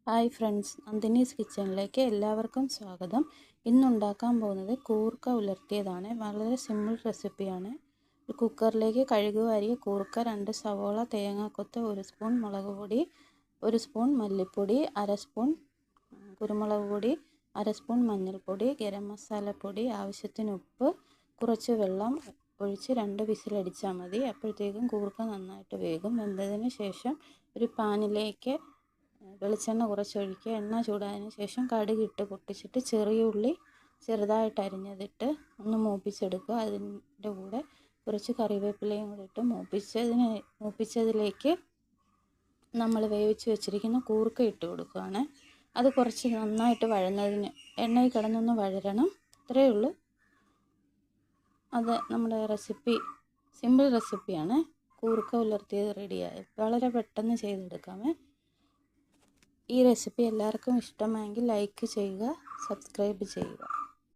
Hi friends, നന്ദിനീസ് കിച്ചണിലേക്ക് എല്ലാവർക്കും സ്വാഗതം. ഇന്നുണ്ടാക്കാൻ പോകുന്നത് കൂർക്ക ഉലർത്തിയതാണ്. വളരെ സിമ്പിൾ റെസിപ്പിയാണ്. ഒരു കുക്കറിലേക്ക് കഴുകുവാരിയ കൂർക്ക, 2 സവോള, തേങ്ങാക്കൊത്ത്, 1 സ്പൂൺ മുളക് പൊടി, 1 സ്പൂൺ മല്ലിപ്പൊടി, 1/2 സ്പൂൺ കുരുമുളക് പൊടി, 1/2 സ്പൂൺ മഞ്ഞൾപ്പൊടി, ഗരം മസാലപ്പൊടി, ആവശ്യത്തിന് ഉപ്പ്, കുറച്ച് വെള്ളം ഒഴിച്ച് 2 വിസിലടിച്ചാൽ മതി. അപ്പോഴത്തേക്കും കൂർക്ക നന്നായിട്ട് വേകും. വെന്തതിന് ശേഷം ഒരു പാനിലേക്ക് വെളിച്ചെണ്ണ കുറച്ചൊഴിക്കുക. എണ്ണ ചൂടായതിന് ശേഷം കടുകിട്ട് പൊട്ടിച്ചിട്ട് ചെറിയ ഉള്ളി ചെറുതായിട്ട് അരിഞ്ഞതിട്ട് ഒന്ന് മൂപ്പിച്ചെടുക്കുക. അതിൻ്റെ കൂടെ കുറച്ച് കറിവേപ്പിലയും കൂടി ഇട്ട് മൂപ്പിച്ചതിലേക്ക് നമ്മൾ വേവിച്ച് വെച്ചിരിക്കുന്ന കൂർക്ക ഇട്ട് കൊടുക്കുകയാണ്. അത് കുറച്ച് നന്നായിട്ട് വഴന്നതിന് എണ്ണയിൽ കിടന്നൊന്ന് വഴരണം. അത്രയേ ഉള്ളൂ. അത് നമ്മുടെ സിമ്പിൾ റെസിപ്പിയാണ്. കൂർക്ക ഉലർത്തിയത് റെഡിയായി. വളരെ പെട്ടെന്ന് ചെയ്തെടുക്കാമേ. ഈ റെസിപ്പി എല്ലാവർക്കും ഇഷ്ടമായെങ്കിൽ ലൈക്ക് ചെയ്യുക, സബ്സ്ക്രൈബ് ചെയ്യുക.